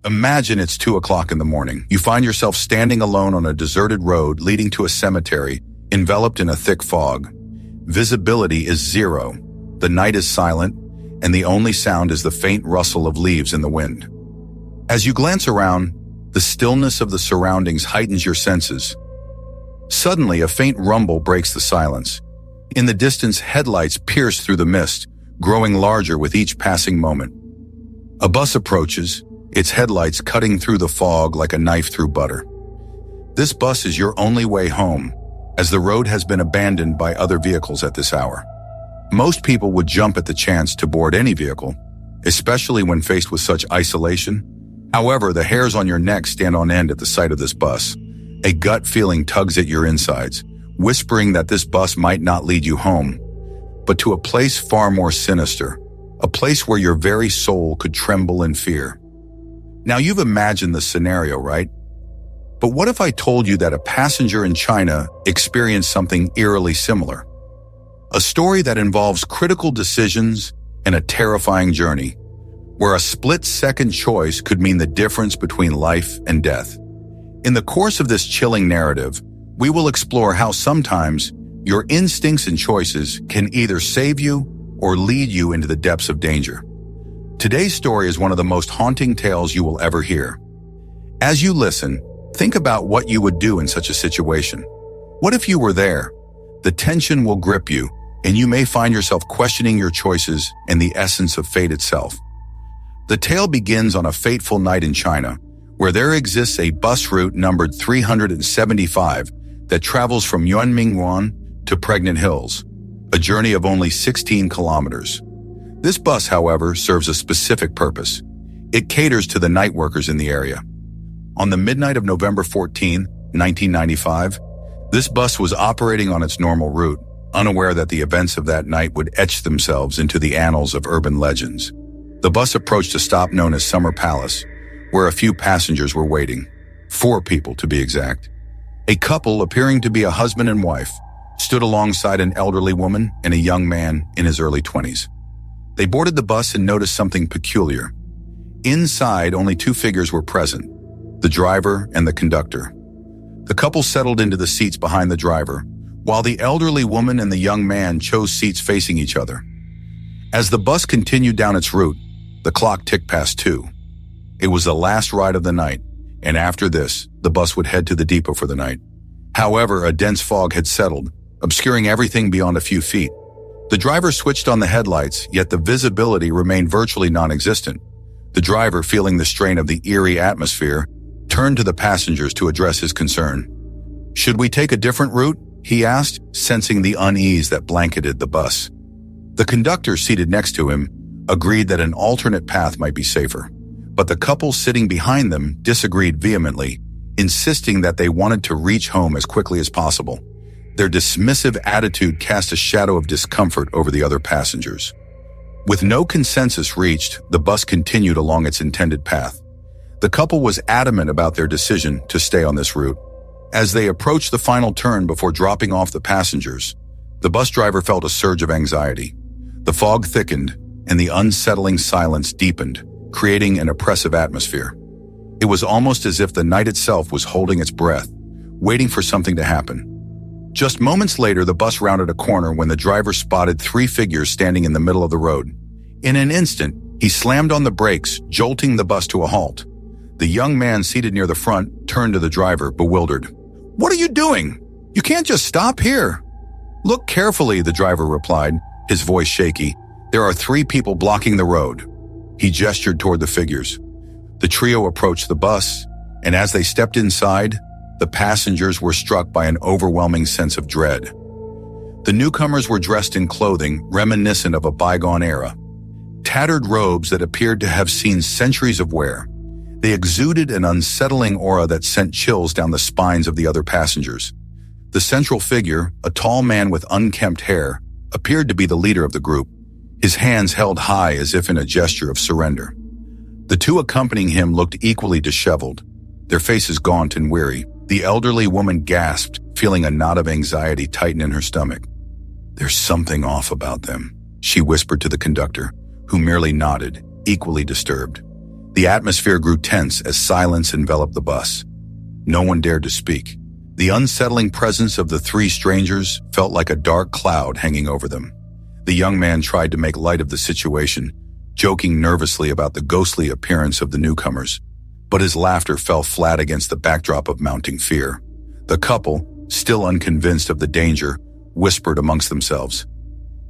Imagine it's 2 o'clock in the morning. You find yourself standing alone on a deserted road leading to a cemetery, enveloped in a thick fog. Visibility is zero. The night is silent, and the only sound is the faint rustle of leaves in the wind. As you glance around, the stillness of the surroundings heightens your senses. Suddenly, a faint rumble breaks the silence. In the distance, headlights pierce through the mist, growing larger with each passing moment. A bus approaches, its headlights cutting through the fog like a knife through butter. This bus is your only way home, as the road has been abandoned by other vehicles at this hour. Most people would jump at the chance to board any vehicle, especially when faced with such isolation. However, the hairs on your neck stand on end at the sight of this bus. A gut feeling tugs at your insides, whispering that this bus might not lead you home, but to a place far more sinister, a place where your very soul could tremble in fear. Now, you've imagined the scenario, right? But what if I told you that a passenger in China experienced something eerily similar? A story that involves critical decisions and a terrifying journey, where a split-second choice could mean the difference between life and death. In the course of this chilling narrative, we will explore how sometimes your instincts and choices can either save you or lead you into the depths of danger. Today's story is one of the most haunting tales you will ever hear. As you listen, think about what you would do in such a situation. What if you were there? The tension will grip you, and you may find yourself questioning your choices and the essence of fate itself. The tale begins on a fateful night in China, where there exists a bus route numbered 375 that travels from Yunmingwan to Pregnant Hills, a journey of only 16 kilometers. This bus, however, serves a specific purpose. It caters to the night workers in the area. On the midnight of November 14, 1995, this bus was operating on its normal route, unaware that the events of that night would etch themselves into the annals of urban legends. The bus approached a stop known as Summer Palace, where a few passengers were waiting. 4 people, to be exact. A couple, appearing to be a husband and wife, stood alongside an elderly woman and a young man in his early 20s. They boarded the bus and noticed something peculiar. Inside, only 2 figures were present, the driver and the conductor. The couple settled into the seats behind the driver, while the elderly woman and the young man chose seats facing each other. As the bus continued down its route, the clock ticked past 2. It was the last ride of the night, and after this, the bus would head to the depot for the night. However, a dense fog had settled, obscuring everything beyond a few feet. The driver switched on the headlights, yet the visibility remained virtually non-existent. The driver, feeling the strain of the eerie atmosphere, turned to the passengers to address his concern. "Should we take a different route?" he asked, sensing the unease that blanketed the bus. The conductor, seated next to him, agreed that an alternate path might be safer, but the couple sitting behind them disagreed vehemently, insisting that they wanted to reach home as quickly as possible. Their dismissive attitude cast a shadow of discomfort over the other passengers. With no consensus reached, the bus continued along its intended path. The couple was adamant about their decision to stay on this route. As they approached the final turn before dropping off the passengers, the bus driver felt a surge of anxiety. The fog thickened, and the unsettling silence deepened, creating an oppressive atmosphere. It was almost as if the night itself was holding its breath, waiting for something to happen. Just moments later, the bus rounded a corner when the driver spotted 3 figures standing in the middle of the road. In an instant, he slammed on the brakes, jolting the bus to a halt. The young man seated near the front turned to the driver, bewildered. "What are you doing? You can't just stop here." "Look carefully," the driver replied, his voice shaky. "There are 3 people blocking the road." He gestured toward the figures. The trio approached the bus, and as they stepped inside, the passengers were struck by an overwhelming sense of dread. The newcomers were dressed in clothing reminiscent of a bygone era. Tattered robes that appeared to have seen centuries of wear. They exuded an unsettling aura that sent chills down the spines of the other passengers. The central figure, a tall man with unkempt hair, appeared to be the leader of the group, his hands held high as if in a gesture of surrender. The 2 accompanying him looked equally disheveled, their faces gaunt and weary. The elderly woman gasped, feeling a knot of anxiety tighten in her stomach. "There's something off about them," she whispered to the conductor, who merely nodded, equally disturbed. The atmosphere grew tense as silence enveloped the bus. No one dared to speak. The unsettling presence of the three strangers felt like a dark cloud hanging over them. The young man tried to make light of the situation, joking nervously about the ghostly appearance of the newcomers, but his laughter fell flat against the backdrop of mounting fear. The couple, still unconvinced of the danger, whispered amongst themselves.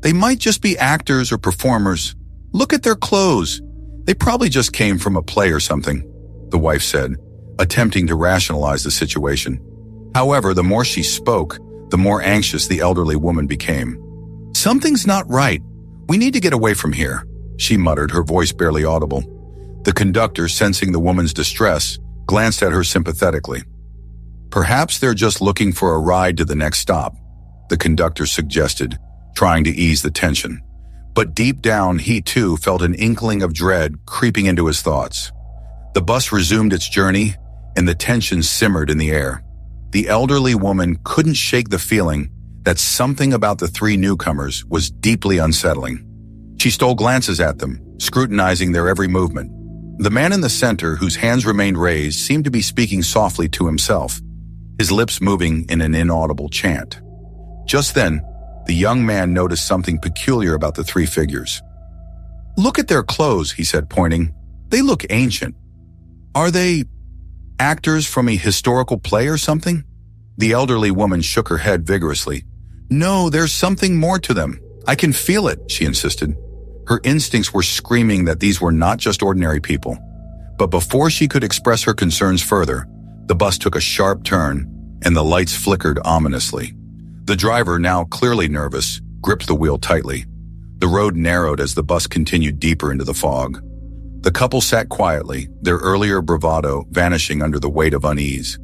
"They might just be actors or performers. Look at their clothes. They probably just came from a play or something," the wife said, attempting to rationalize the situation. However, the more she spoke, the more anxious the elderly woman became. "Something's not right. We need to get away from here," she muttered, her voice barely audible. The conductor, sensing the woman's distress, glanced at her sympathetically. "Perhaps they're just looking for a ride to the next stop," the conductor suggested, trying to ease the tension. But deep down, he too felt an inkling of dread creeping into his thoughts. The bus resumed its journey, and the tension simmered in the air. The elderly woman couldn't shake the feeling that something about the three newcomers was deeply unsettling. She stole glances at them, scrutinizing their every movement. The man in the center, whose hands remained raised, seemed to be speaking softly to himself, his lips moving in an inaudible chant. Just then, the young man noticed something peculiar about the three figures. "Look at their clothes," he said, pointing. "They look ancient. Are they actors from a historical play or something?" The elderly woman shook her head vigorously. "No, there's something more to them. I can feel it," she insisted. Her instincts were screaming that these were not just ordinary people. But before she could express her concerns further, the bus took a sharp turn, and the lights flickered ominously. The driver, now clearly nervous, gripped the wheel tightly. The road narrowed as the bus continued deeper into the fog. The couple sat quietly, their earlier bravado vanishing under the weight of unease.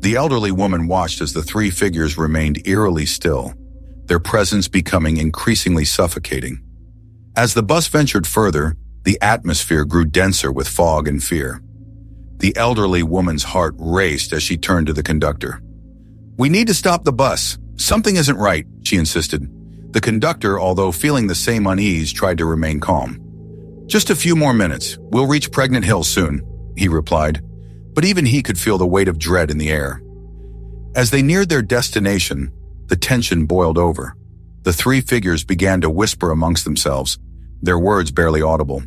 The elderly woman watched as the three figures remained eerily still, their presence becoming increasingly suffocating. As the bus ventured further, the atmosphere grew denser with fog and fear. The elderly woman's heart raced as she turned to the conductor. "We need to stop the bus. Something isn't right," she insisted. The conductor, although feeling the same unease, tried to remain calm. "Just a few more minutes. We'll reach Pregnant Hill soon," he replied, but even he could feel the weight of dread in the air. As they neared their destination, the tension boiled over. The three figures began to whisper amongst themselves, their words barely audible.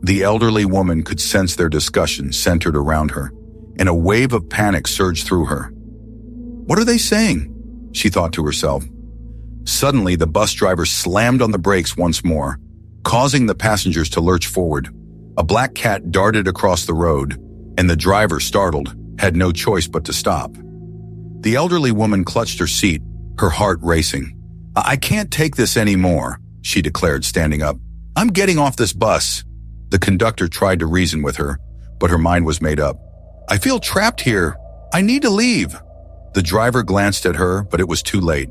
The elderly woman could sense their discussion centered around her, and a wave of panic surged through her. "What are they saying?" she thought to herself. Suddenly, the bus driver slammed on the brakes once more, causing the passengers to lurch forward. A black cat darted across the road, and the driver, startled, had no choice but to stop. The elderly woman clutched her seat, her heart racing. "I can't take this anymore," she declared, standing up. "I'm getting off this bus." The conductor tried to reason with her, but her mind was made up. "I feel trapped here. I need to leave." The driver glanced at her, but it was too late.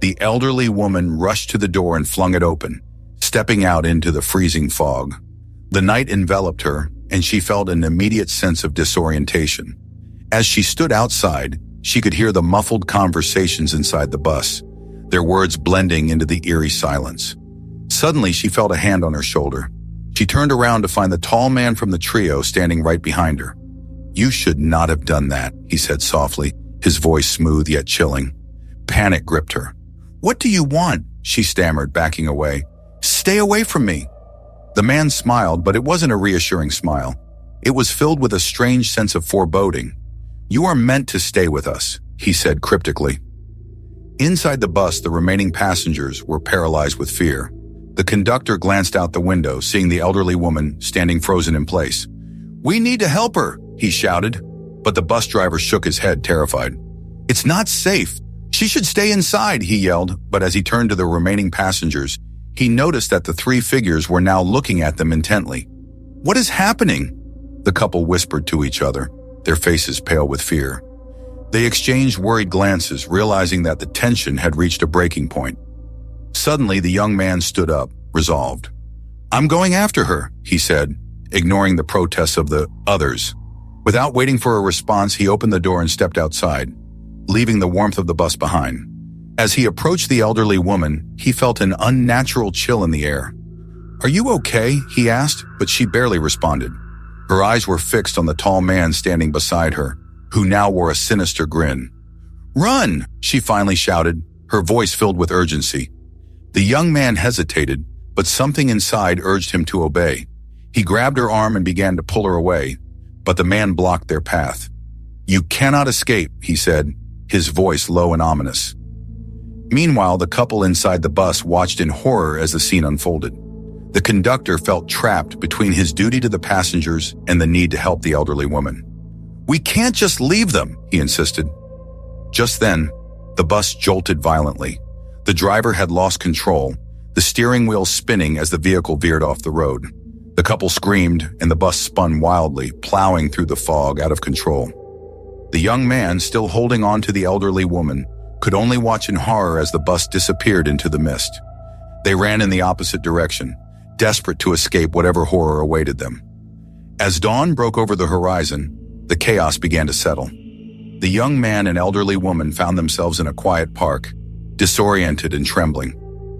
The elderly woman rushed to the door and flung it open, stepping out into the freezing fog. The night enveloped her, and she felt an immediate sense of disorientation. As she stood outside, she could hear the muffled conversations inside the bus, their words blending into the eerie silence. Suddenly, she felt a hand on her shoulder. She turned around to find the tall man from the trio standing right behind her. "You should not have done that," he said softly, his voice smooth yet chilling. Panic gripped her. "What do you want?" she stammered, backing away. "Stay away from me." The man smiled, but it wasn't a reassuring smile. It was filled with a strange sense of foreboding. "You are meant to stay with us," he said cryptically. Inside the bus, the remaining passengers were paralyzed with fear. The conductor glanced out the window, seeing the elderly woman standing frozen in place. "We need to help her," he shouted, but the bus driver shook his head, terrified. "It's not safe. She should stay inside," he yelled, but as he turned to the remaining passengers, he noticed that the three figures were now looking at them intently. "What is happening?" The couple whispered to each other, their faces pale with fear. They exchanged worried glances, realizing that the tension had reached a breaking point. Suddenly, the young man stood up, resolved. "I'm going after her," he said, ignoring the protests of the others. Without waiting for a response, he opened the door and stepped outside, leaving the warmth of the bus behind. As he approached the elderly woman, he felt an unnatural chill in the air. "Are you okay?" he asked, but she barely responded. Her eyes were fixed on the tall man standing beside her, who now wore a sinister grin. "Run!" she finally shouted, her voice filled with urgency. The young man hesitated, but something inside urged him to obey. He grabbed her arm and began to pull her away, but the man blocked their path. "You cannot escape," he said, his voice low and ominous. Meanwhile, the couple inside the bus watched in horror as the scene unfolded. The conductor felt trapped between his duty to the passengers and the need to help the elderly woman. "We can't just leave them," he insisted. Just then, the bus jolted violently. The driver had lost control, the steering wheel spinning as the vehicle veered off the road. The couple screamed, and the bus spun wildly, plowing through the fog out of control. The young man, still holding on to the elderly woman, could only watch in horror as the bus disappeared into the mist. They ran in the opposite direction, desperate to escape whatever horror awaited them. As dawn broke over the horizon, the chaos began to settle. The young man and elderly woman found themselves in a quiet park, disoriented and trembling.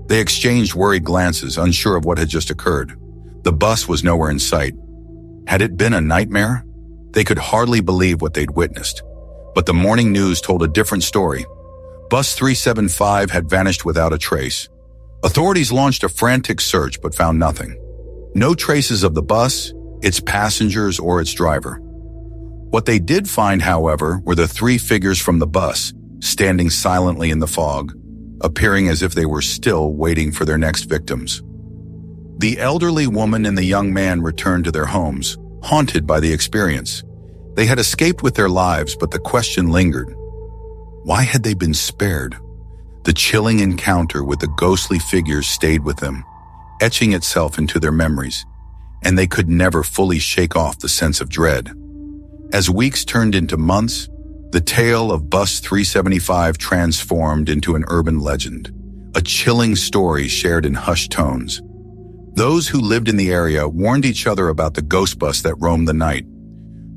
They exchanged worried glances, unsure of what had just occurred. The bus was nowhere in sight. Had it been a nightmare? They could hardly believe what they'd witnessed. But the morning news told a different story. Bus 375 had vanished without a trace. Authorities launched a frantic search but found nothing. No traces of the bus, its passengers, or its driver. What they did find, however, were the three figures from the bus, standing silently in the fog, appearing as if they were still waiting for their next victims. The elderly woman and the young man returned to their homes, haunted by the experience. They had escaped with their lives, but the question lingered. Why had they been spared? The chilling encounter with the ghostly figures stayed with them, etching itself into their memories, and they could never fully shake off the sense of dread. As weeks turned into months, the tale of Bus 375 transformed into an urban legend, a chilling story shared in hushed tones. Those who lived in the area warned each other about the ghost bus that roamed the night,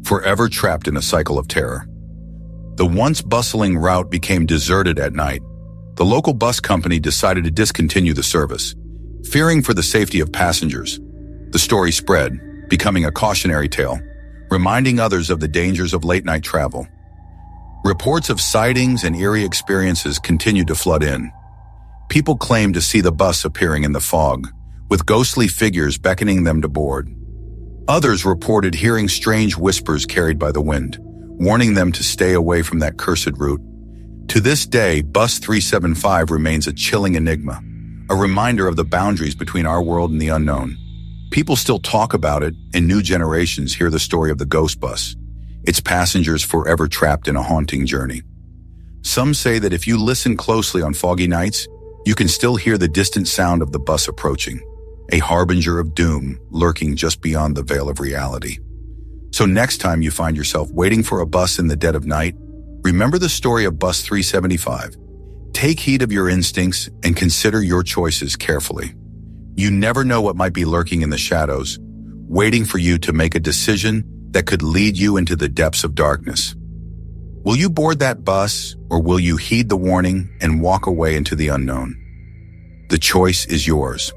forever trapped in a cycle of terror. The once bustling route became deserted at night. The local bus company decided to discontinue the service, fearing for the safety of passengers. The story spread, becoming a cautionary tale, reminding others of the dangers of late-night travel. Reports of sightings and eerie experiences continued to flood in. People claimed to see the bus appearing in the fog, with ghostly figures beckoning them to board. Others reported hearing strange whispers carried by the wind, warning them to stay away from that cursed route. To this day, Bus 375 remains a chilling enigma, a reminder of the boundaries between our world and the unknown. People still talk about it, and new generations hear the story of the ghost bus, its passengers forever trapped in a haunting journey. Some say that if you listen closely on foggy nights, you can still hear the distant sound of the bus approaching, a harbinger of doom lurking just beyond the veil of reality. So next time you find yourself waiting for a bus in the dead of night, remember the story of Bus 375. Take heed of your instincts and consider your choices carefully. You never know what might be lurking in the shadows, waiting for you to make a decision that could lead you into the depths of darkness. Will you board that bus, or will you heed the warning and walk away into the unknown? The choice is yours.